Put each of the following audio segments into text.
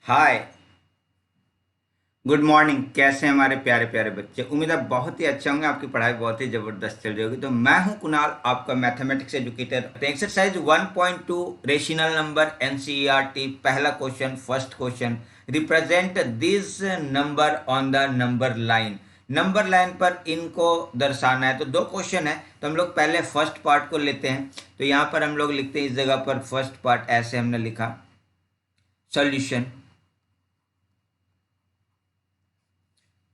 हाय। Good morning. कैसे हैं हमारे प्यारे प्यारे बच्चे? उम्मीद है बहुत ही अच्छे होंगे, आपकी पढ़ाई बहुत ही जबरदस्त चल रही होगी। तो मैं हूं कुणाल, आपका mathematics educator. Exercise 1.2 rational number NCERT. पहला question, first question, represent this number on the number line. Number line पर इनको दर्शाना है। तो दो क्वेश्चन है, तो हम लोग पहले फर्स्ट पार्ट को लेते हैं। तो यहाँ पर हम लोग लिखते हैं, इस जगह पर फर्स्ट पार्ट ऐसे हमने लिखा, सॉल्यूशन।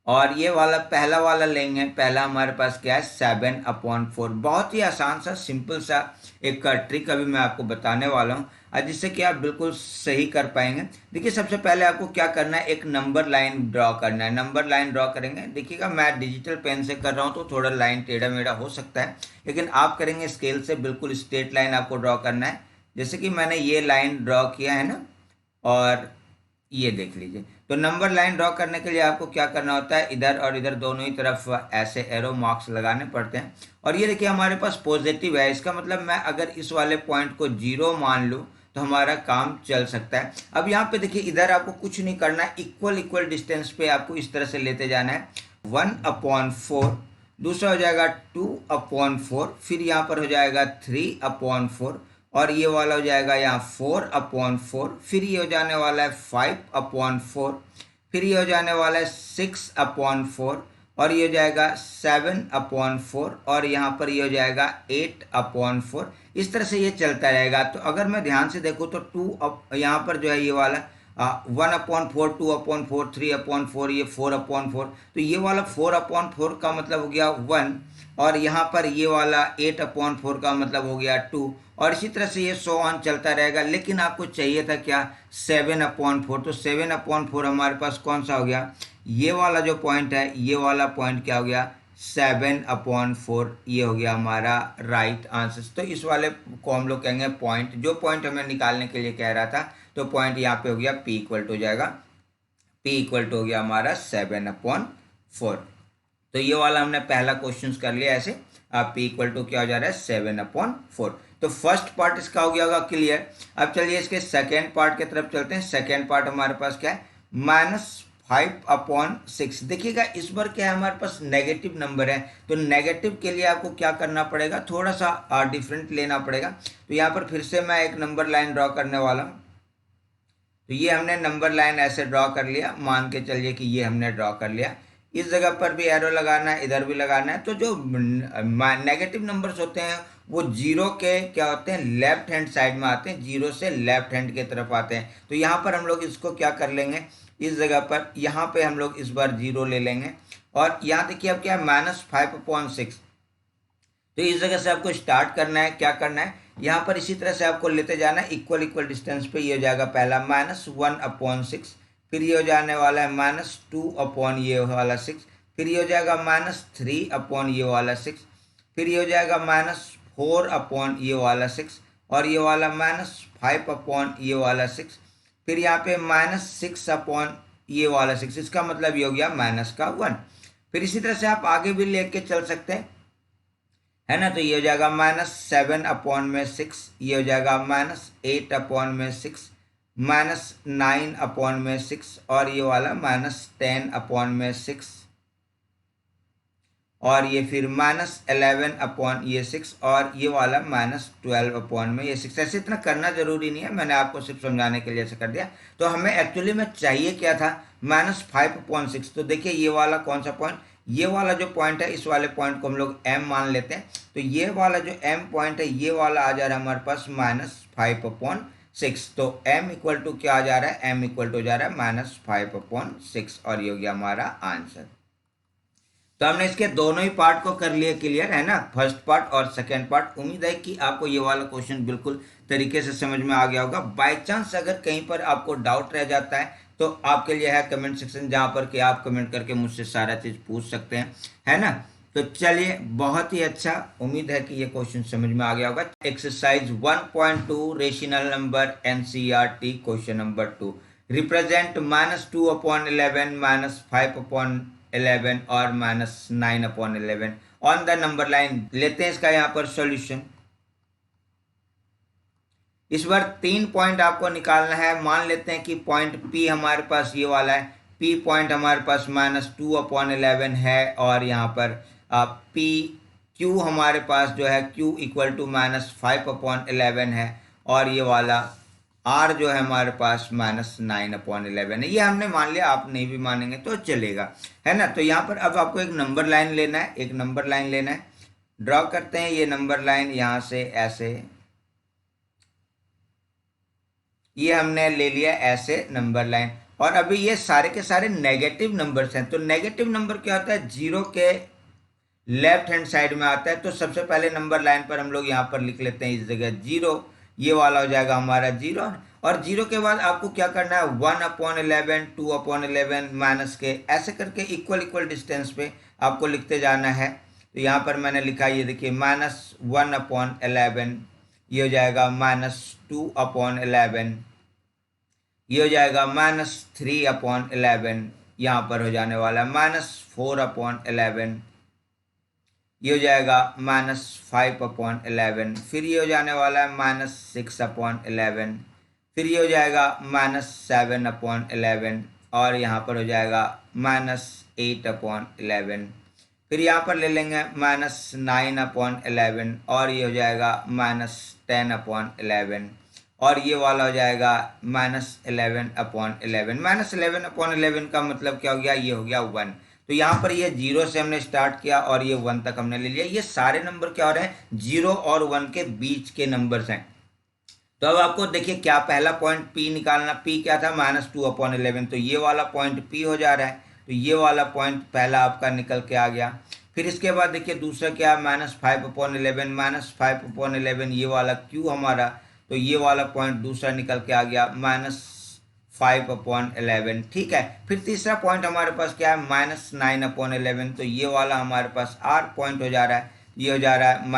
और ये वाला पहला वाला लेंगे। पहला हमारे पास क्या है, 7/4। बहुत ही आसान सा सिंपल सा एक ट्रिक अभी मैं आपको बताने वाला हूँ, जिससे कि आप बिल्कुल सही कर पाएंगे। देखिए, सबसे पहले आपको क्या करना है, एक नंबर लाइन ड्रॉ करना है। नंबर लाइन ड्रॉ करेंगे, देखिएगा मैं डिजिटल पेन से कर रहा हूँ तो थोड़ा लाइन टेढ़ा मेढ़ा हो सकता है, लेकिन आप करेंगे स्केल से, बिल्कुल स्ट्रेट लाइन आपको ड्रॉ करना है। जैसे कि मैंने ये लाइन ड्रॉ किया है ना, और ये देख लीजिए। तो नंबर लाइन ड्रॉ करने के लिए आपको क्या करना होता है, इधर और इधर दोनों ही तरफ ऐसे एरो मार्क्स लगाने पड़ते हैं। और ये देखिए हमारे पास पॉजिटिव है, इसका मतलब मैं अगर इस वाले पॉइंट को 0 मान लूँ तो हमारा काम चल सकता है। अब यहाँ पे देखिए, इधर आपको कुछ नहीं करना है, इक्वल इक्वल डिस्टेंस पे आपको इस तरह से लेते जाना है। 1/4, दूसरा हो जाएगा 2/4, फिर यहाँ पर हो जाएगा 3/4, और ये वाला हो जाएगा यहाँ 4/4, फिर ये हो जाने वाला है 5/4, फिर ये हो जाने वाला है 6/4, और ये हो जाएगा 7/4, और यहाँ पर ये हो जाएगा 8/4। इस तरह से ये चलता रहेगा। तो अगर मैं ध्यान से देखूँ तो यहाँ पर जो है ये वाला 1/4, 2/4, 3/4, ये 4/4। तो ये वाला 4/4 का मतलब हो गया 1, और यहाँ पर ये वाला 8/4 का मतलब हो गया 2, और इसी तरह से ये सो ऑन चलता रहेगा। लेकिन आपको चाहिए था क्या, 7/4। तो 7/4 हमारे पास कौन सा हो गया, ये वाला जो पॉइंट है, ये वाला पॉइंट क्या हो गया, 7/4। ये हो गया हमारा राइट आंसर। तो इस वाले को हम लोग कहेंगे पॉइंट, जो पॉइंट हमें निकालने के लिए कह रहा था। तो पॉइंट यहाँ पे हो गया P इक्वल टू हो जाएगा, P इक्वल टू हो गया हमारा 7/4। तो ये वाला हमने पहला क्वेश्चन कर लिया ऐसे। अब P इक्वल टू क्या हो जा रहा है, 7/4। तो फर्स्ट पार्ट इसका हो गया होगा क्लियर। अब चलिए इसके सेकेंड पार्ट की तरफ चलते हैं। सेकेंड पार्ट हमारे पास क्या है, -5/6। देखिएगा इस बार क्या है, हमारे पास नेगेटिव नंबर है। तो नेगेटिव के लिए आपको क्या करना पड़ेगा, थोड़ा सा डिफरेंट लेना पड़ेगा। तो यहाँ पर फिर से मैं एक नंबर लाइन ड्रॉ करने वाला हूँ। तो ये हमने नंबर लाइन ऐसे ड्रॉ कर लिया, मान के चलिए कि ये हमने ड्रॉ कर लिया। इस जगह पर भी एरो लगाना है, इधर भी लगाना है। तो जो नेगेटिव नंबर्स होते हैं वो जीरो के क्या होते हैं, लेफ्ट हैंड साइड में आते हैं, जीरो से लेफ्ट हैंड की तरफ आते हैं। तो यहाँ पर हम लोग इसको क्या कर लेंगे, इस जगह पर यहाँ पे हम लोग इस बार जीरो ले लेंगे। और यहाँ देखिए अब क्या है, -5/6। तो इस जगह से आपको स्टार्ट करना है, क्या करना है, यहाँ पर इसी तरह से आपको लेते जाना है इक्वल इक्वल डिस्टेंस पे। ये हो जाएगा पहला -1/6, फिर ये हो जाने वाला है -2 ये वाला 6, फिर ये हो जाएगा -3 ये वाला 6, फिर ये हो जाएगा -4 ये वाला 6, और ये वाला -5 ये वाला 6, फिर यहाँ पे -6 ये वाला 6। इसका मतलब ये हो गया -1। फिर इसी तरह से आप आगे भी लेके चल सकते हैं, है ना। तो ये हो जाएगा -7/6, ये हो जाएगा -8/6, -9/6, और ये वाला -10/6, और ये फिर -11/6, और ये वाला -12/6। ऐसे इतना करना जरूरी नहीं है, मैंने आपको सिर्फ समझाने के लिए ऐसे कर दिया। तो हमें एक्चुअली में चाहिए क्या था, -5/6। तो देखिए ये वाला कौन सा पॉइंट, ये वाला जो पॉइंट है, इस वाले पॉइंट को हम लोग M मान लेते हैं। तो ये वाला जो M पॉइंट है, ये वाला आ जा रहा है हमारे पास -5/6। तो M इक्वल टू क्या आ जा रहा है, M इक्वल टू हो जा रहा है -5/6, और ये हो गया हमारा आंसर। तो हमने इसके दोनों ही पार्ट को कर लिए क्लियर, है ना, फर्स्ट पार्ट और सेकंड पार्ट। उम्मीद है कि आपको ये वाला क्वेश्चन बिल्कुल तरीके से समझ में आ गया होगा। बाय चांस अगर कहीं पर आपको डाउट रह जाता है तो आपके लिए है कमेंट सेक्शन, जहां पर कि आप कमेंट करके मुझसे सारा चीज पूछ सकते हैं, है ना। तो चलिए, बहुत ही अच्छा, उम्मीद है कि ये क्वेश्चन समझ में आ गया होगा। Exercise 1.2 rational number NCERT question number 2, represent -2/11, -5/11 और -9/11 ऑन द नंबर लाइन। लेते हैं इसका यहाँ पर सॉल्यूशन। इस बार 3 पॉइंट आपको निकालना है। मान लेते हैं कि पॉइंट P हमारे पास ये वाला है, P पॉइंट हमारे पास -2/11 है, और यहाँ पर P Q हमारे पास जो है Q इक्वल टू -5/11 है, और ये वाला R जो है हमारे पास -9/11 है। ये हमने मान लिया, आप नहीं भी मानेंगे तो चलेगा, है ना। तो यहाँ पर अब आपको एक नंबर लाइन लेना है, एक नंबर लाइन लेना है। ड्रॉ करते हैं ये नंबर लाइन यहाँ से ऐसे, ये हमने ले लिया ऐसे नंबर लाइन। और अभी ये सारे के सारे नेगेटिव नंबर्स हैं। तो नेगेटिव नंबर क्या होता है, जीरो के लेफ्ट हैंड साइड में आता है। तो सबसे पहले नंबर लाइन पर हम लोग यहाँ पर लिख लेते हैं इस जगह जीरो, ये वाला हो जाएगा हमारा जीरो। और जीरो के बाद आपको क्या करना है, 1/11, 2/11 माइनस के, ऐसे करके इक्वल इक्वल डिस्टेंस पे आपको लिखते जाना है। तो यहाँ पर मैंने लिखा, ये देखिए -1/11, ये हो जाएगा -2/11, ये हो जाएगा -3/11, यहाँ पर हो जाने वाला -4/11, ये हो जाएगा -5/11, फिर ये हो जाने वाला है -6/11, फिर ये हो जाएगा -7/11, और यहाँ पर हो जाएगा -8/11, फिर यहाँ पर ले लेंगे -9/11, और ये हो जाएगा -10/11, और ये वाला हो जाएगा -11/11। -11/11 का मतलब क्या हो गया, ये हो गया 1। तो यहाँ पर ये जीरो से हमने स्टार्ट किया और ये 1 तक हमने ले लिया। ये सारे नंबर क्या हो रहे हैं, 0 और 1 के बीच के नंबर्स हैं। तो अब आपको देखिए क्या पहला पॉइंट P निकालना, P क्या था -2/11, तो ये वाला पॉइंट P हो जा रहा है। तो ये वाला पॉइंट पहला आपका निकल के आ गया। फिर इसके बाद देखिए दूसरा क्या, -5/11, -5/11 ये वाला Q हमारा, तो ये वाला पॉइंट दूसरा निकल के आ गया -5/11, ठीक है। फिर तीसरा पॉइंट हमारे पास क्या है, -9/11, तो ये वाला हमारे पास R पॉइंट हो जा रहा है, ये हो जा रहा है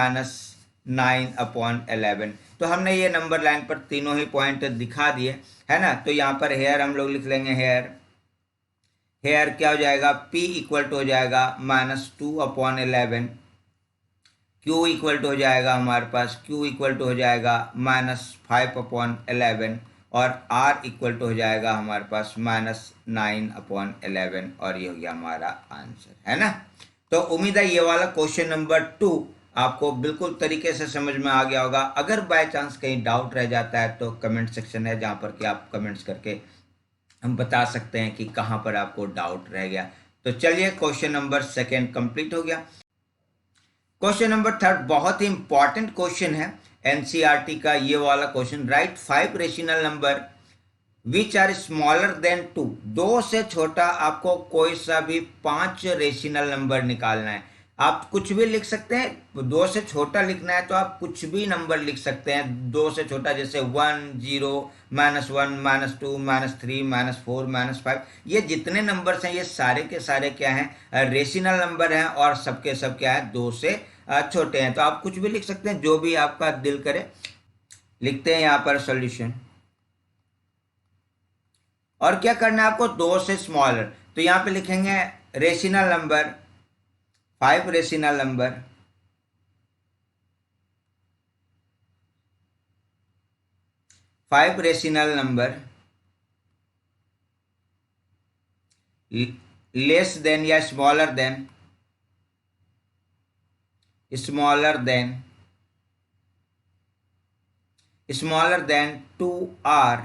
-9/11। तो हमने ये नंबर लाइन पर तीनों ही पॉइंट दिखा दिए, है ना। तो यहाँ पर हेयर हम लोग लिख लेंगे, हेयर क्या हो जाएगा, P इक्वल टू हो जाएगा -2/11, Q इक्वल टू हो जाएगा हमारे पास, Q इक्वल टू हो जाएगा -5/11, और R इक्वल टू हो जाएगा हमारे पास -9/11, और ये हो गया हमारा आंसर, है ना। तो उम्मीद है ये वाला क्वेश्चन नंबर 2 आपको बिल्कुल तरीके से समझ में आ गया होगा। अगर बाय चांस कहीं डाउट रह जाता है तो कमेंट सेक्शन है जहाँ पर कि आप कमेंट्स करके हम बता सकते हैं कि कहाँ पर आपको डाउट रह गया। तो चलिए क्वेश्चन नंबर 2 कंप्लीट हो गया। क्वेश्चन नंबर 3 बहुत ही इंपॉर्टेंट क्वेश्चन है एनसीईआरटी का, ये वाला क्वेश्चन। Right 5 rational number which are smaller than 2, 2 से छोटा आपको कोई सा भी 5 रेशनल नंबर निकालना है। आप कुछ भी लिख सकते हैं, 2 से छोटा लिखना है तो आप कुछ भी नंबर लिख सकते हैं 2 से छोटा, जैसे 1, 0, -1, -2, -3, -4, -5। ये जितने नंबर्स हैं ये सारे के सारे क्या हैं, रेशनल नंबर हैं, और सबके सब क्या है 2 से छोटे हैं। तो आप कुछ भी लिख सकते हैं, जो भी आपका दिल करे। लिखते हैं यहाँ पर सॉल्यूशन, और क्या करना है आपको, 2 से स्मॉलर। तो यहाँ पे लिखेंगे rational number, 5 rational number, 5 rational number less than या स्मॉलर देन 2R।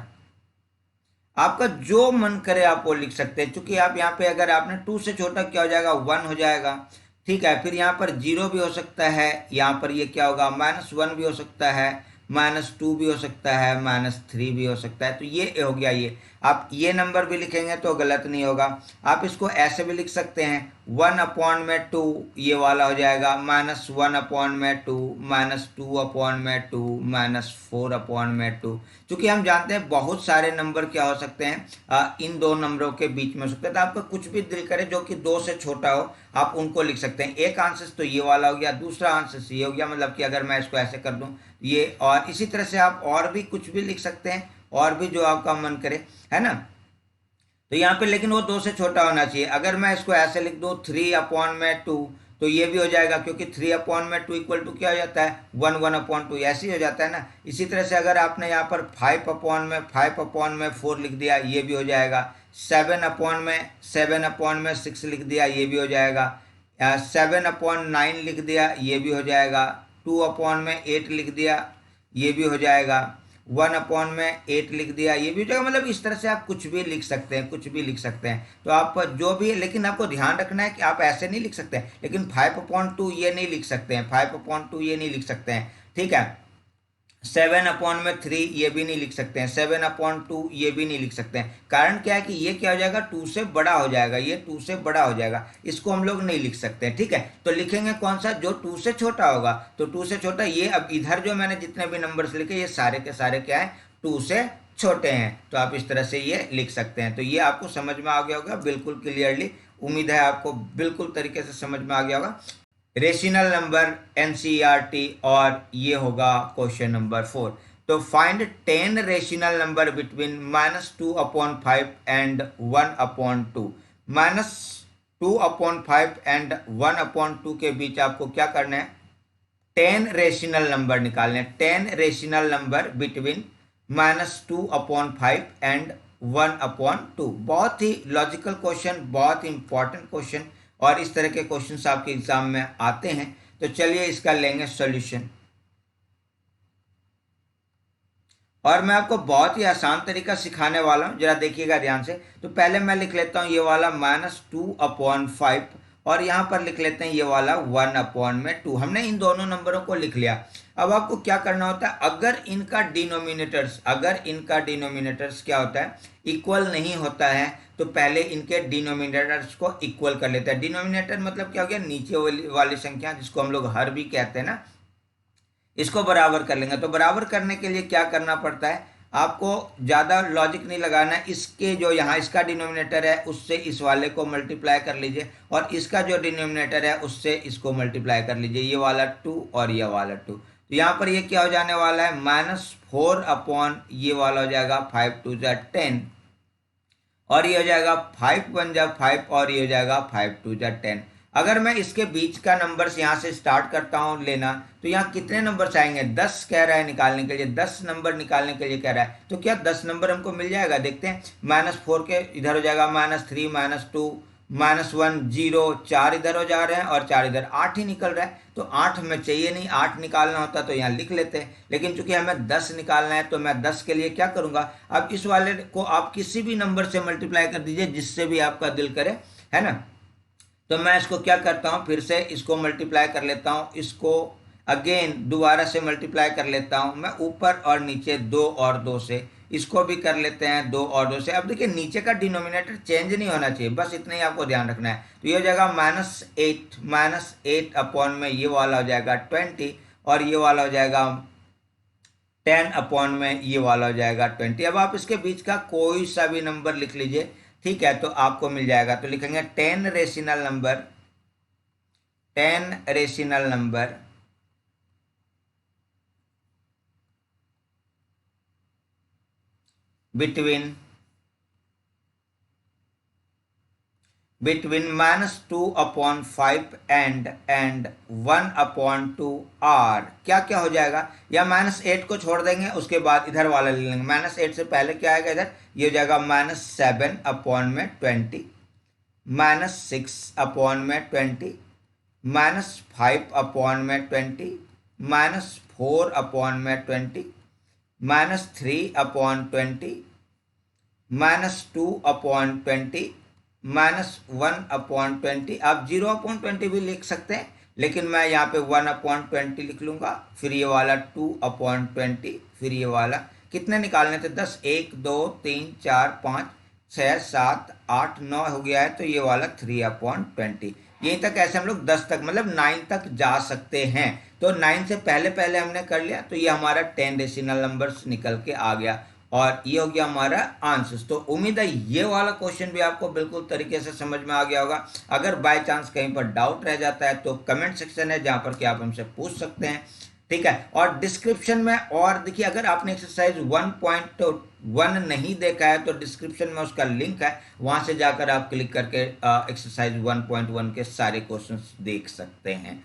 आपका जो मन करे आप वो लिख सकते हैं, क्योंकि आप यहाँ पे अगर आपने 2 से छोटा क्या हो जाएगा, 1 हो जाएगा, ठीक है। फिर यहाँ पर 0 भी हो सकता है, यहाँ पर ये क्या होगा, -1 भी हो सकता है, -2 भी हो सकता है, -3 भी हो सकता है। तो ये हो गया। ये आप ये नंबर भी लिखेंगे तो गलत नहीं होगा। आप इसको ऐसे भी लिख सकते हैं, 1/2 ये वाला हो जाएगा, -1/2, -2/2, -4/2। क्योंकि हम जानते हैं बहुत सारे नंबर क्या हो सकते हैं, इन दो नंबरों के बीच में हो सकते हैं। तो आपका कुछ भी दिल करे जो कि 2 से छोटा हो, आप उनको लिख सकते हैं। एक आंसर तो ये वाला हो गया, दूसरा आंसर ये हो गया, मतलब कि अगर मैं इसको ऐसे कर दूं ये, और इसी तरह से आप और भी कुछ भी लिख सकते हैं, और भी जो आपका मन करे, है ना। तो यहाँ पे लेकिन वो 2 से छोटा होना चाहिए। अगर मैं इसको ऐसे लिख दूँ 3/2, तो ये भी हो जाएगा, क्योंकि 3/2 इक्वल टू क्या हो जाता है, 1/2, ऐसे ही हो जाता है ना। इसी तरह से अगर आपने यहाँ पर 5/4 लिख दिया, ये भी हो जाएगा। 7/6 लिख दिया, ये भी हो जाएगा। 7/9 लिख दिया, ये भी हो जाएगा। 2/8 लिख दिया, ये भी हो जाएगा। 1/8 लिख दिया, ये भी हो जाएगा। मतलब इस तरह से आप कुछ भी लिख सकते हैं, कुछ भी लिख सकते हैं। तो आप जो भी, लेकिन आपको ध्यान रखना है कि आप ऐसे नहीं लिख सकते हैं, लेकिन 5/2 ये नहीं लिख सकते हैं, 5/2 ये नहीं लिख सकते हैं, ठीक है। 7/3 ये भी नहीं लिख सकते हैं, 7/2 ये भी नहीं लिख सकते हैं। कारण क्या है कि ये क्या हो जाएगा, 2 से बड़ा हो जाएगा, ये 2 से बड़ा हो जाएगा, इसको हम लोग नहीं लिख सकते हैं, ठीक है। तो लिखेंगे कौन सा, जो 2 से छोटा होगा। तो 2 से छोटा, ये अब इधर जो मैंने जितने भी नंबर्स लिखे, ये सारे के सारे क्या है, 2 से छोटे हैं। तो आप इस तरह से ये लिख सकते हैं। तो ये आपको समझ में आ गया होगा बिल्कुल क्लियरली, उम्मीद है आपको बिल्कुल तरीके से समझ में आ गया होगा। रेशनल नंबर एनसीईआरटी, और ये होगा क्वेश्चन नंबर 4। तो find 10 rational number between -2/5 and 1/2। -2/5 and 1/2 के बीच आपको क्या करना है, 10 रेशनल नंबर निकालने हैं। 10 रेशनल नंबर बिटवीन -2/5 एंड 1/2। बहुत ही लॉजिकल क्वेश्चन, बहुत ही इंपॉर्टेंट क्वेश्चन, और इस तरह के क्वेश्चंस आपके एग्जाम में आते हैं। तो चलिए इसका लेंगे सॉल्यूशन, और मैं आपको बहुत ही आसान तरीका सिखाने वाला हूं, जरा देखिएगा ध्यान से। तो पहले मैं लिख लेता हूं ये वाला -2/5, और यहां पर लिख लेते हैं ये वाला 1/2। हमने इन दोनों नंबरों को लिख लिया। अब आपको क्या करना होता है, अगर इनका डिनोमिनेटर्स क्या होता है, इक्वल नहीं होता है, तो पहले इनके डिनोमिनेटर्स को इक्वल कर लेते हैं। डिनोमिनेटर मतलब क्या हो गया, नीचे वाली संख्या, जिसको हम लोग हर भी कहते हैं ना, इसको बराबर कर लेंगे। तो बराबर करने के लिए क्या करना पड़ता है, आपको ज़्यादा लॉजिक नहीं लगाना है। इसके जो यहाँ इसका डिनोमिनेटर है, उससे इस वाले को मल्टीप्लाई कर लीजिए, और इसका जो डिनोमिनेटर है, उससे इसको मल्टीप्लाई कर लीजिए। ये वाला 2 और ये वाला 2। तो यहाँ पर ये क्या हो जाने वाला है, -4 ये वाला हो जाएगा 5 2 10, और ये हो जाएगा 5 1 5, और ये हो जाएगा 5 2 10। अगर मैं इसके बीच का नंबर्स यहाँ से स्टार्ट करता हूँ लेना, तो यहाँ कितने नंबर्स आएंगे, 10 कह रहा है निकालने के लिए, 10 नंबर निकालने के लिए कह रहा है। तो क्या 10 नंबर हमको मिल जाएगा, देखते हैं। -4 के इधर हो जाएगा -3 -2 -1 0, 4 इधर हो जा रहे हैं और 4 इधर, 8 ही निकल रहा है। तो 8 हमें चाहिए नहीं, 8 निकालना होता तो यहाँ लिख लेते हैं, लेकिन चूंकि हमें 10 निकालना है, तो मैं 10 के लिए क्या करूँगा, अब इस वाले को आप किसी भी नंबर से मल्टीप्लाई कर दीजिए, जिससे भी आपका दिल करे, है ना। तो मैं इसको क्या करता हूँ, फिर से इसको मल्टीप्लाई कर लेता हूँ, इसको अगेन दोबारा से मल्टीप्लाई कर लेता हूँ मैं, ऊपर और नीचे 2 और 2 से, इसको भी कर लेते हैं 2 और 2 से। अब देखिए नीचे का डिनोमिनेटर चेंज नहीं होना चाहिए, बस इतना ही आपको ध्यान रखना है। तो ये हो जाएगा -8 अपॉन में ये वाला हो जाएगा 20, और ये वाला हो जाएगा 10 अपॉन में ये वाला हो जाएगा 20। अब आप इसके बीच का कोई सा भी नंबर लिख लीजिए, ठीक है, तो आपको मिल जाएगा। तो लिखेंगे 10 rational number between -2/5 and 1/2 are क्या क्या हो जाएगा, या -8 को छोड़ देंगे, उसके बाद इधर वाला ले लेंगे। -8 से पहले क्या आएगा इधर, ये हो जाएगा -7/20, -6/20, -5/20, -4/20, -3/20, -2/20, -1/20। आप 0/20 भी लिख सकते हैं, लेकिन मैं यहाँ पे 1/20 लिख लूँगा। फिर ये वाला 2/20, फिर ये वाला, कितने निकालने थे, 10, 1 2 3 4 5 6 7 8 9 हो गया है। तो ये वाला 3/20। यहीं तक ऐसे हम लोग 10 तक, मतलब 9 तक जा सकते हैं। तो 9 से पहले पहले हमने कर लिया, तो ये हमारा 10 रेशनल नंबर्स निकल के आ गया, और ये हो गया हमारा आंसर। तो उम्मीद है ये वाला क्वेश्चन भी आपको बिल्कुल तरीके से समझ में आ गया होगा। अगर बाय चांस कहीं पर डाउट रह जाता है, तो कमेंट सेक्शन है, जहाँ पर कि आप हमसे पूछ सकते हैं। ठीक है। और डिस्क्रिप्शन में, और देखिए अगर आपने एक्सरसाइज 1.1 नहीं देखा है तो डिस्क्रिप्शन में उसका लिंक है, वहां से जाकर आप क्लिक करके एक्सरसाइज 1.1 के सारे क्वेश्चंस देख सकते हैं।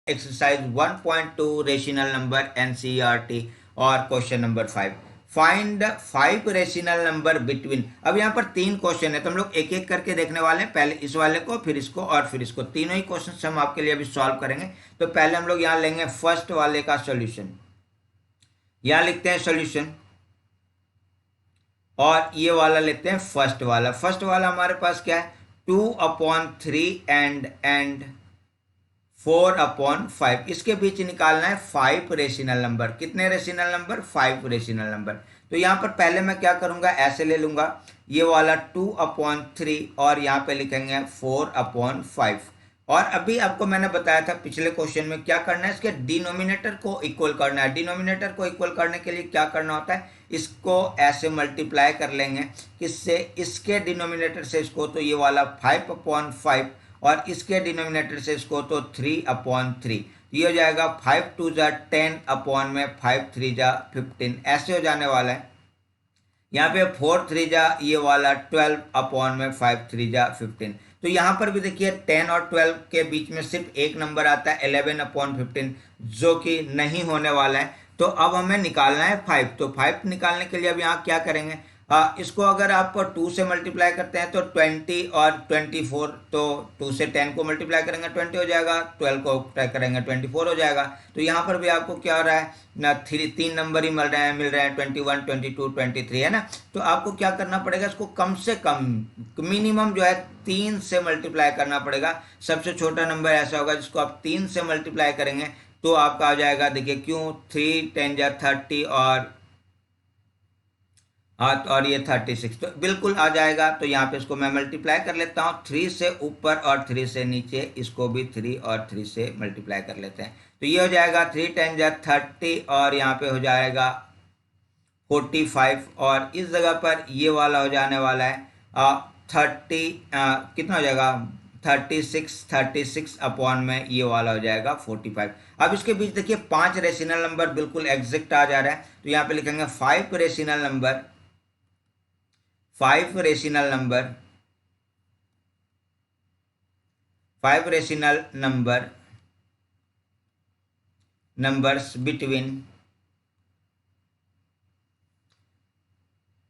एक्सरसाइज 1.2 रेशनल नंबर एनसीईआरटी और question number 5, find 5 rational number between. अब यहाँ पर 3 क्वेश्चन है तो हम लोग एक एक करके देखने वाले हैं, पहले इस वाले को, फिर इसको और फिर इसको, तीनों ही क्वेश्चन हम आपके लिए अभी सॉल्व करेंगे। तो पहले हम लोग यहाँ लेंगे फर्स्ट वाले का सॉल्यूशन, यहाँ लिखते हैं सॉल्यूशन, और ये वाला लेते हैं फर्स्ट वाला। फर्स्ट वाला हमारे पास क्या है, 2/3 एंड 4/5, इसके बीच निकालना है 5 रेशनल नंबर। कितने रेशनल नंबर, 5 रेशनल नंबर। तो यहाँ पर पहले मैं क्या करूँगा, ऐसे ले लूँगा ये वाला 2/3 और यहाँ पे लिखेंगे 4/5। और अभी आपको मैंने बताया था पिछले क्वेश्चन में क्या करना है, इसके डिनोमिनेटर को इक्वल करना है। डिनोमिनेटर को इक्वल करने के लिए क्या करना होता है, इसको ऐसे मल्टीप्लाई कर लेंगे, किससे, इसके डिनोमिनेटर से इसको, तो ये वाला 5/5 और इसके डिनोमिनेटर से इसको तो 3/3। ये हो जाएगा 5 2 जा 10 अपॉन में 5 3 जा 15, ऐसे हो जाने वाला है। यहाँ पे 4 3 जा ये वाला 12 अपॉन में 5 3 जा 15। तो यहाँ पर भी देखिए 10 और 12 के बीच में सिर्फ एक नंबर आता है 11/15, जो कि नहीं होने वाला है। तो अब हमें निकालना है 5। तो 5 निकालने के लिए अब यहाँ क्या करेंगे, इसको अगर आप 2 से मल्टीप्लाई करते हैं तो 20 और 24, तो 2 से 10 को मल्टीप्लाई करेंगे 20 हो जाएगा, 12 को करेंगे 24 हो जाएगा। तो यहाँ पर भी आपको क्या हो रहा है ना, 3 नंबर ही मिल रहे हैं 21 22 23, है ना। तो आपको क्या करना पड़ेगा, इसको कम से कम मिनिमम जो है 3 से मल्टीप्लाई करना पड़ेगा। सबसे छोटा नंबर ऐसा होगा जिसको आप 3 से मल्टीप्लाई करेंगे तो आपका आ जाएगा, देखिए क्यों, 3 10 जा 30 और ये 36, तो बिल्कुल आ जाएगा। तो यहाँ पे इसको मैं मल्टीप्लाई कर लेता हूँ, 3 से ऊपर और 3 से नीचे, इसको भी 3 और 3 से मल्टीप्लाई कर लेते हैं। तो ये हो जाएगा 3 10 जा 30 और यहाँ पे हो जाएगा 45, और इस जगह पर ये वाला हो जाने वाला है 30, कितना हो जाएगा 36 अपॉन में ये वाला हो जाएगा 45। अब इसके बीच देखिए 5 रेशनल नंबर बिल्कुल एग्जैक्ट आ जा रहा है। तो यहाँ पे लिखेंगे 5 rational number, 5 rational number, 5 rational numbers between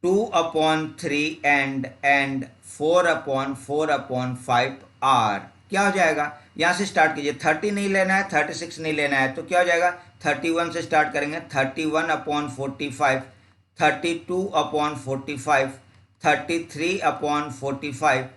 2/3 and 4/4/5 are. क्या हो जाएगा, यहाँ से स्टार्ट कीजिए, 30 नहीं लेना है, 36 नहीं लेना है, तो क्या हो जाएगा 31 से स्टार्ट करेंगे, 31/45, 32/45, 33/45,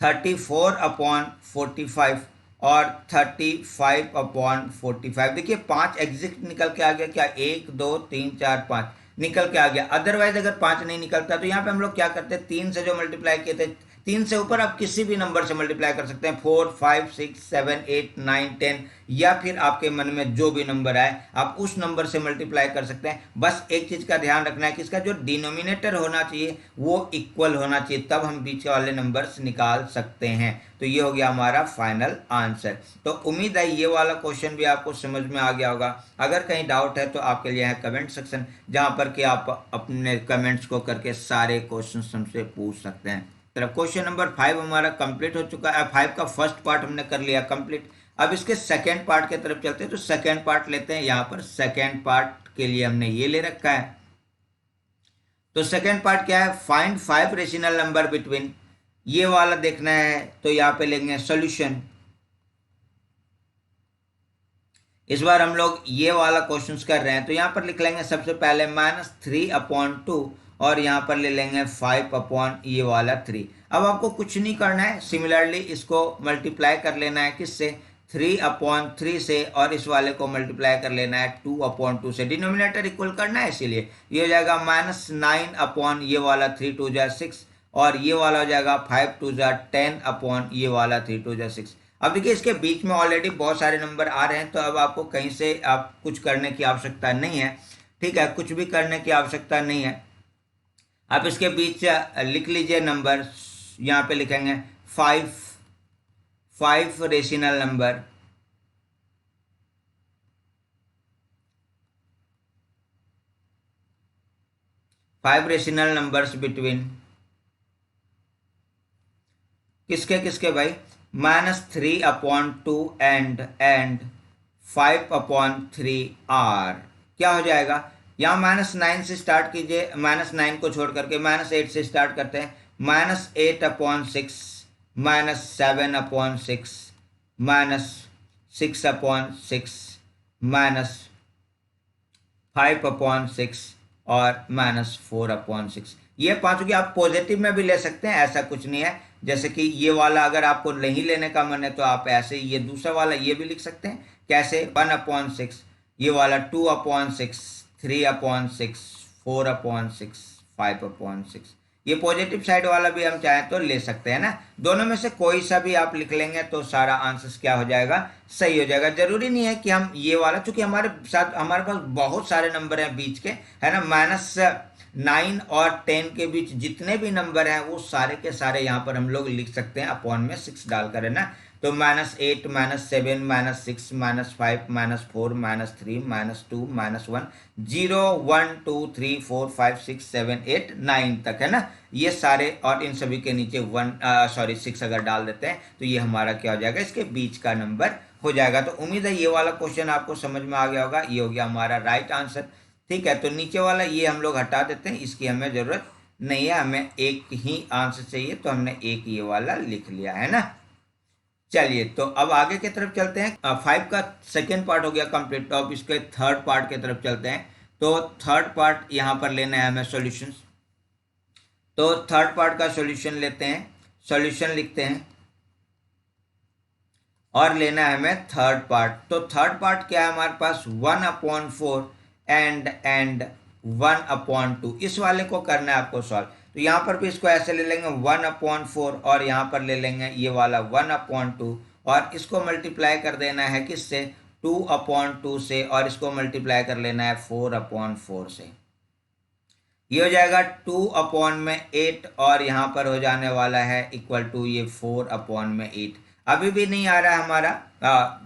34/45 और 35/45। देखिए 5 एग्जिट निकल के आ गया, क्या 1 2 3 4 5 निकल के आ गया। अदरवाइज अगर 5 नहीं निकलता तो यहाँ पे हम लोग क्या करते हैं, 3 से जो मल्टीप्लाई किए थे, 3 से ऊपर आप किसी भी नंबर से मल्टीप्लाई कर सकते हैं, 4 5 6 7 8 9 10, या फिर आपके मन में जो भी नंबर आए आप उस नंबर से मल्टीप्लाई कर सकते हैं। बस एक चीज़ का ध्यान रखना है कि इसका जो डिनोमिनेटर होना चाहिए वो इक्वल होना चाहिए, तब हम बीच वाले नंबर्स निकाल सकते हैं। तो ये हो गया हमारा फाइनल आंसर। तो उम्मीद है ये वाला क्वेश्चन भी आपको समझ में आ गया होगा। अगर कहीं डाउट है तो आपके लिए है कमेंट सेक्शन, जहाँ पर कि आप अपने कमेंट्स को करके सारे क्वेश्चन हमसे पूछ सकते हैं। तो क्वेश्चन नंबर 5 हमारा कंप्लीट हो चुका है। 5 का फर्स्ट पार्ट हमने कर लिया कंप्लीट। अब इसके सेकेंड पार्ट की तरफ चलते हैं। तो सेकेंड पार्ट लेते हैं। यहाँ पर सेकेंड पार्ट के लिए हमने ये ले रखा है। तो सेकेंड पार्ट क्या है, फाइंड 5 रेशनल नंबर बिटवीन, ये वाला देखना है। तो यहाँ पे लेंगे सॉल्यूशन। इस बार हम लोग ये वाला क्वेश्चंस कर रहे हैं। तो यहाँ पर लिख लेंगे सबसे पहले -3/2 और यहाँ पर ले लेंगे 5 ये वाला 3। अब आपको कुछ नहीं करना है, सिमिलरली इसको मल्टीप्लाई कर लेना है किससे, 3/3 से, और इस वाले को मल्टीप्लाई कर लेना है 2/2 से। डिनोमिनेटर इक्वल करना है, इसीलिए ये हो जाएगा -9 ये वाला 3 2 जा 6, और ये वाला हो जाएगा 5 2 जा 10 ये वाला 3 2 जा 6। अब देखिए इसके बीच में ऑलरेडी बहुत सारे नंबर आ रहे हैं, तो अब आपको कहीं से आप कुछ करने की आवश्यकता नहीं है। ठीक है, कुछ भी करने की आवश्यकता नहीं है। आप इसके बीच लिख लीजिए नंबर। यहाँ पे लिखेंगे 5 rational number, 5 rational numbers between किसके किसके भाई, -3/2 एंड 5/3 आर। क्या हो जाएगा, यहाँ -9 से स्टार्ट कीजिए, -9 को छोड़ करके -8 से स्टार्ट करते हैं, -8/6 -7/6 -6/6 -5/6 और -4/6। ये पांचों की आप पॉजिटिव में भी ले सकते हैं, ऐसा कुछ नहीं है। जैसे कि ये वाला अगर आपको नहीं लेने का मन है तो आप ऐसे ही ये दूसरा वाला ये भी लिख सकते हैं। कैसे, 1/6, ये वाला 2/6, 3/6, 4/6, 5/6। ये पॉजिटिव साइड वाला भी हम चाहें तो ले सकते हैं ना। दोनों में से कोई सा भी आप लिख लेंगे तो सारा आंसर क्या हो जाएगा, सही हो जाएगा। जरूरी नहीं है कि हम ये वाला, चूंकि हमारे साथ हमारे पास बहुत सारे नंबर हैं बीच के, है ना, -9 और 10 के बीच जितने भी नंबर हैं वो सारे के सारे यहाँ पर हम लोग लिख सकते हैं अपॉन में 6 डालकर, है ना। तो -8, -7, -6, -5, -4, -3, -2, -1, 0, 1, 2, 3, 4, 5, 6, 7, 8, 9 तक, है ना। ये सारे, और इन सभी के नीचे 6 अगर डाल देते हैं तो ये हमारा क्या हो जाएगा, इसके बीच का नंबर हो जाएगा। तो उम्मीद है ये वाला क्वेश्चन आपको समझ में आ गया होगा। ये हो गया हमारा राइट आंसर। ठीक है, तो नीचे वाला ये हम लोग हटा देते हैं, इसकी हमें जरूरत नहीं है, हमें एक ही आंसर चाहिए, तो हमने एक ये वाला लिख लिया, है ना। चलिए, तो अब आगे की तरफ चलते हैं। 5 का सेकेंड पार्ट हो गया कंप्लीट, तो अब इसके थर्ड पार्ट की तरफ चलते हैं। तो थर्ड पार्ट यहाँ पर लेना है हमें सॉल्यूशन। तो थर्ड पार्ट का सॉल्यूशन लेते हैं, सॉल्यूशन लिखते हैं और लेना है हमें थर्ड पार्ट। तो थर्ड पार्ट क्या है हमारे पास, 1/4 एंड 1/2। इस वाले को करना है आपको सॉल्व। तो यहाँ पर भी इसको ऐसे ले लेंगे 1/4 और यहाँ पर ले लेंगे ये वाला 1/2 और इसको मल्टीप्लाई कर देना है किससे, 2/2 से, और इसको मल्टीप्लाई कर लेना है 4/4 से। ये हो जाएगा 2/8 और यहाँ पर हो जाने वाला है इक्वल टू ये 4/8। अभी भी नहीं आ रहा है हमारा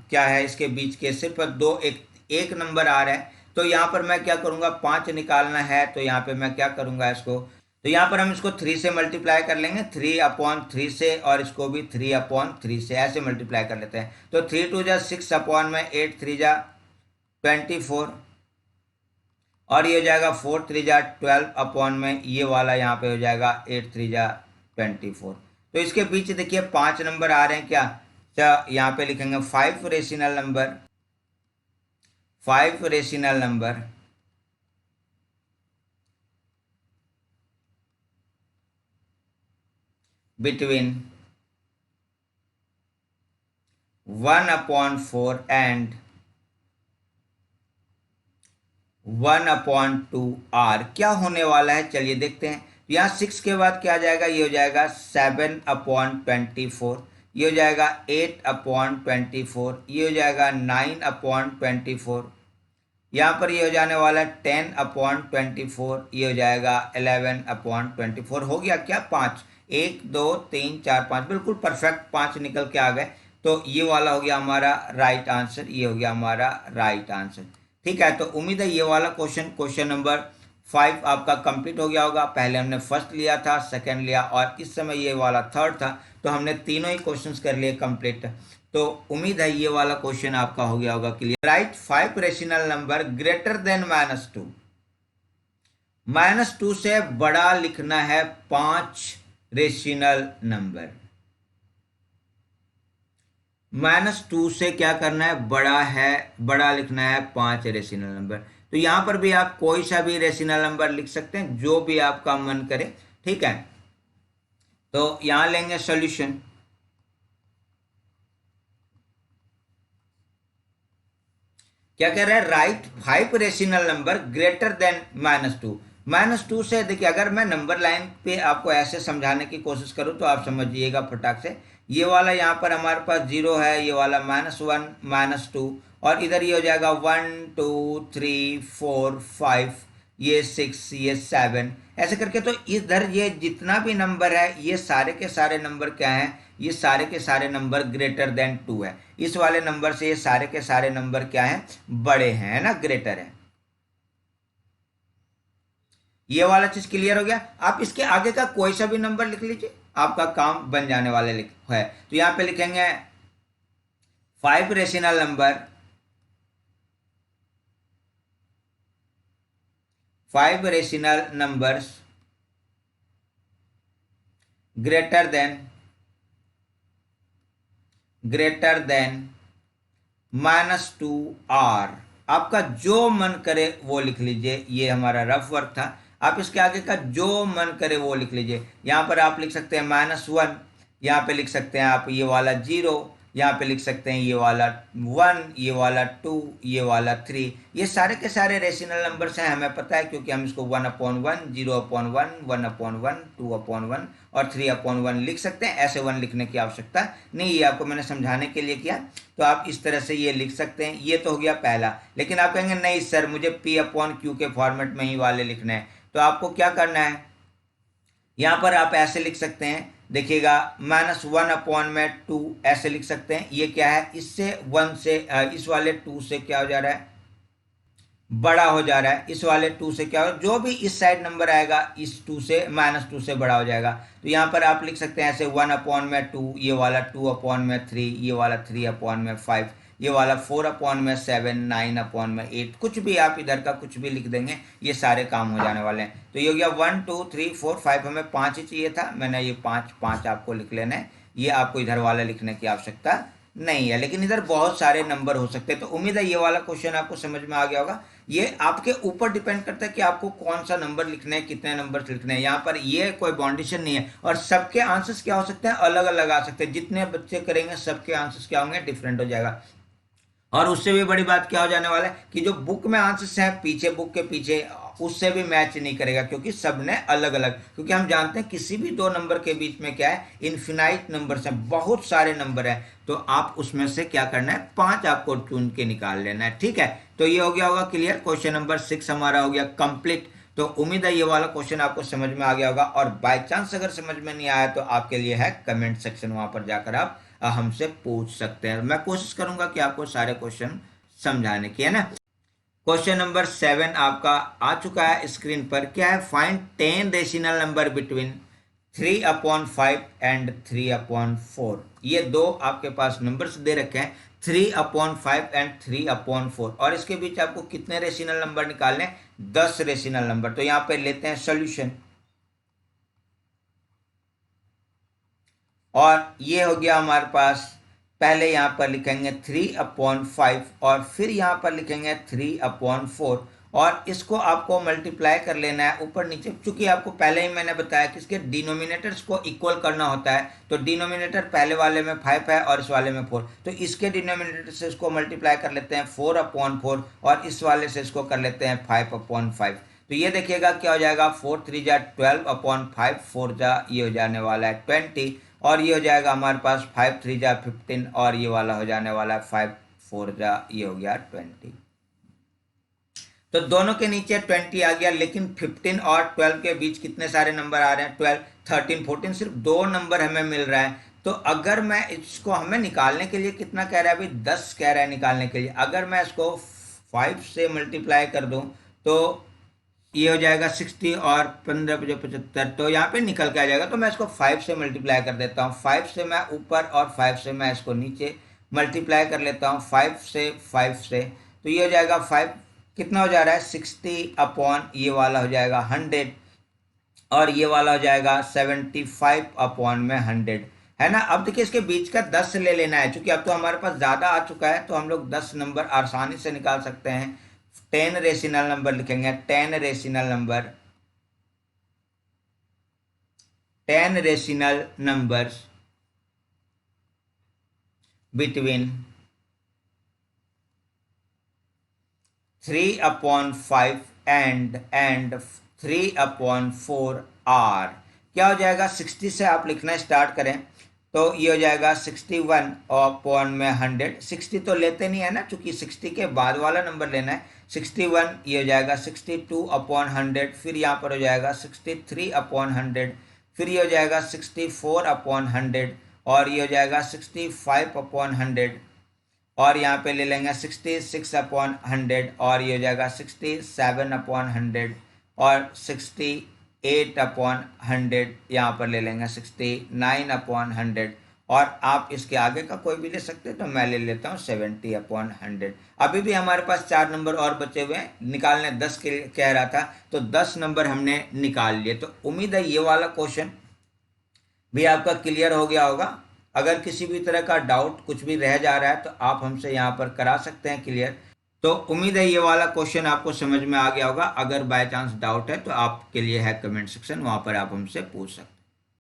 क्या है इसके बीच के, सिर्फ दो एक नंबर आ रहा है। तो यहाँ पर मैं क्या करूँगा, 5 निकालना है, तो यहाँ पे मैं क्या करूँगा इसको, तो यहाँ पर हम इसको 3 से मल्टीप्लाई कर लेंगे, 3/3 से, और इसको भी 3/3 से ऐसे मल्टीप्लाई कर लेते हैं। तो 3 2 जा 6/8, 3 जा 24, और ये हो जाएगा 4 3 जा 12 ये वाला यहाँ पे हो जाएगा 8 3 जा 24। तो इसके बीच देखिए 5 नंबर आ रहे हैं क्या, तो यहाँ पे लिखेंगे 5 rational number, 5 rational number between 1/4 and 1/2 are. क्या होने वाला है, चलिए देखते हैं। यहाँ 6 के बाद क्या आ जाएगा, ये हो जाएगा 7/24, ये हो जाएगा 8/24, ये हो जाएगा 9/24, यहाँ पर ये हो जाने वाला है 10/24, ये हो जाएगा 11/24। हो गया क्या, 5, 1 2 3 4 5, बिल्कुल परफेक्ट 5 निकल के आ गए। तो ये वाला हो गया हमारा राइट आंसर, ये हो गया हमारा राइट आंसर। ठीक है, तो उम्मीद है ये वाला क्वेश्चन नंबर 5 आपका कंप्लीट हो गया होगा। पहले हमने फर्स्ट लिया था, सेकंड लिया, और इस समय ये वाला थर्ड था, तो हमने तीनों ही क्वेश्चंस कर लिए कंप्लीट। तो उम्मीद है ये वाला क्वेश्चन आपका हो गया होगा clear. Right 5 rational number greater than -2। -2 से बड़ा लिखना है 5 रेशनल नंबर। -2 से क्या करना है, बड़ा लिखना है 5 रेशनल नंबर। तो यहां पर भी आप कोई सा भी रेशनल नंबर लिख सकते हैं, जो भी आपका मन करे। ठीक है, तो यहां लेंगे सॉल्यूशन। क्या कह रहा है, right 5 rational number greater than -2। -2 से देखिए, अगर मैं नंबर लाइन पे आपको ऐसे समझाने की कोशिश करूं तो आप समझिएगा फटाक से। ये वाला यहाँ पर हमारे पास 0 है, ये वाला -1 -2, और इधर ये हो जाएगा 1 2 3 4 5, ये 6, ये 7, ऐसे करके। तो इधर ये जितना भी नंबर है ये सारे के सारे नंबर क्या हैं, ये सारे के सारे नंबर ग्रेटर देन 2 है। इस वाले नंबर से ये सारे के सारे नंबर क्या हैं, बड़े हैं, है ना, ग्रेटर है। ये वाला चीज क्लियर हो गया। आप इसके आगे का कोई सा भी नंबर लिख लीजिए, आपका काम बन जाने वाले है। तो यहाँ पे लिखेंगे 5 rational number, 5 rational numbers greater than -2r। आपका जो मन करे वो लिख लीजिए, ये हमारा रफ वर्क था। आप इसके आगे का जो मन करे वो लिख लीजिए। यहाँ पर आप लिख सकते हैं -1, यहाँ पे लिख सकते हैं आप ये वाला 0, यहाँ पे लिख सकते हैं ये वाला 1, ये वाला 2, ये वाला 3। ये सारे के सारे रेशनल नंबर्स हैं, हमें पता है, क्योंकि हम इसको 1/1, 0/1, 1/1, 2/1 और 3/1 लिख सकते हैं। ऐसे 1 लिखने की आवश्यकता नहीं, ये आपको मैंने समझाने के लिए किया। तो आप इस तरह से ये लिख सकते हैं। ये तो हो गया पहला। लेकिन आप कहेंगे नहीं सर, मुझे P/Q के फॉर्मेट में ही वाले लिखने हैं। तो आपको क्या करना है, यहाँ पर आप ऐसे लिख सकते हैं, देखिएगा -1/2 ऐसे लिख सकते हैं। ये क्या है, इससे 1 से इस वाले 2 से क्या हो जा रहा है, बड़ा हो जा रहा है। इस वाले 2 से क्या हो, जो भी इस साइड नंबर आएगा इस 2 से -2 से बड़ा हो जाएगा। तो यहाँ पर आप लिख सकते हैं ऐसे 1/2, ये वाला 2/3, ये वाला 3/5, ये वाला 4/7, 9/8, कुछ भी आप इधर का कुछ भी लिख देंगे, ये सारे काम हो जाने वाले हैं। तो ये हो गया 1 2 3 4 5, हमें 5 ही चाहिए था, मैंने ये 5 आपको लिख लेना है। ये आपको इधर वाला लिखने की आवश्यकता नहीं है, लेकिन इधर बहुत सारे नंबर हो सकते हैं। तो उम्मीद है ये वाला क्वेश्चन आपको समझ में आ गया होगा। ये आपके ऊपर डिपेंड करता है कि आपको कौन सा नंबर लिखना है, कितने नंबर लिखने हैं। यहाँ पर ये कोई बाउंडेशन नहीं है, और सबके आंसर्स क्या हो सकते हैं, अलग अलग आ सकते हैं। जितने बच्चे करेंगे सबके आंसर्स क्या होंगे, डिफरेंट हो जाएगा। और उससे भी बड़ी बात क्या हो जाने वाला है कि जो बुक में आंसर्स हैं पीछे, बुक के पीछे, उससे भी मैच नहीं करेगा, क्योंकि सब ने अलग अलग, क्योंकि हम जानते हैं किसी भी दो नंबर के बीच में क्या है, इन्फिनाइट नंबर्स हैं, बहुत सारे नंबर हैं। तो आप उसमें से क्या करना है, 5 आपको चुन के निकाल लेना है। ठीक है, तो ये हो गया होगा क्लियर। क्वेश्चन नंबर 6 हमारा हो गया कंप्लीट। तो उम्मीद है ये वाला क्वेश्चन आपको समझ में आ गया होगा, और बाय चांस अगर समझ में नहीं आया तो आपके लिए है कमेंट सेक्शन, वहां पर जाकर आप हमसे पूछ सकते हैं। मैं कोशिश करूंगा कि आपको सारे क्वेश्चन समझाने की, है ना। क्वेश्चन नंबर 7 आपका आ चुका है स्क्रीन पर। क्या है, find 10 rational number between 3/5 and 3/4। ये दो आपके पास नंबर्स दे रखे हैं, 3/5 एंड 3/4, और इसके बीच आपको कितने रेशनल नंबर निकालने, 10 रेशनल नंबर। तो यहाँ पे लेते हैं सॉल्यूशन, और ये हो गया हमारे पास, पहले यहाँ पर लिखेंगे 3/5 और फिर यहाँ पर लिखेंगे 3/4, और इसको आपको मल्टीप्लाई कर लेना है ऊपर नीचे। चूंकि आपको पहले ही मैंने बताया कि इसके डिनोमिनेटर्स को इक्वल करना होता है, तो डिनोमिनेटर पहले वाले में 5 है और इस वाले में 4, तो इसके डिनोमिनेटर से इसको मल्टीप्लाई कर लेते हैं 4/4, और इस वाले से इसको कर लेते हैं 5/5। तो ये देखिएगा क्या हो जाएगा, 4 3 जा 12/5, 4 जा ये हो जाने वाला है 20, और ये हो जाएगा हमारे पास 5 3 जा 15, और ये वाला हो जाने वाला है 5 4 जा ये हो गया 20। तो दोनों के नीचे 20 आ गया, लेकिन 15 और 12 के बीच कितने सारे नंबर आ रहे हैं, 12 13 14, सिर्फ 2 नंबर हमें मिल रहा है। तो अगर मैं इसको, हमें निकालने के लिए कितना कह रहा है, अभी 10 कह रहा है निकालने के लिए। अगर मैं इसको 5 से मल्टीप्लाई कर दूं तो ये हो जाएगा 60, और 15 बजे 75, तो यहाँ पे निकल के आ जाएगा। तो मैं इसको 5 से मल्टीप्लाई कर देता हूँ, 5 से मैं ऊपर और 5 से मैं इसको नीचे मल्टीप्लाई कर लेता हूँ, 5 से 5 से। तो ये हो जाएगा 5 कितना हो जा रहा है, 60 ये वाला हो जाएगा 100, और ये वाला हो जाएगा 75/100, है ना। अब देखिए इसके बीच का 10 ले लेना है, क्योंकि अब तो हमारे पास ज़्यादा आ चुका है, तो हम लोग 10 नंबर आसानी से निकाल सकते हैं। 10 रेशनल नंबर लिखेंगे, 10 rational number, 10 rational numbers between 3/5 and 3/4 are. क्या हो जाएगा, 60 से आप लिखना स्टार्ट करें तो ये हो जाएगा 61/100। 60 तो लेते नहीं है ना, क्योंकि 60 के बाद वाला नंबर लेना है। 61 ये हो जाएगा 62/100, फिर यहाँ पर हो जाएगा 63/100, फिर ये हो जाएगा 64/100, और ये हो जाएगा 65/100, और यहाँ पे ले लेंगे 66/100, और ये हो जाएगा 67/100, और 68/100 यहाँ पर ले लेंगे, 69/100, और आप इसके आगे का कोई भी ले सकते हैं, तो मैं ले लेता हूँ 70/100। अभी भी हमारे पास 4 नंबर और बचे हुए हैं, निकालने 10 के कह रहा था, तो 10 नंबर हमने निकाल लिए। तो उम्मीद है ये वाला क्वेश्चन भी आपका क्लियर हो गया होगा। अगर किसी भी तरह का डाउट कुछ भी रह जा रहा है तो आप हमसे यहाँ पर करा सकते हैं क्लियर। तो उम्मीद है ये वाला क्वेश्चन आपको समझ में आ गया होगा। अगर बाय चांस डाउट है तो आपके लिए है कमेंट सेक्शन, वहाँ पर आप हमसे पूछ सकते हैं।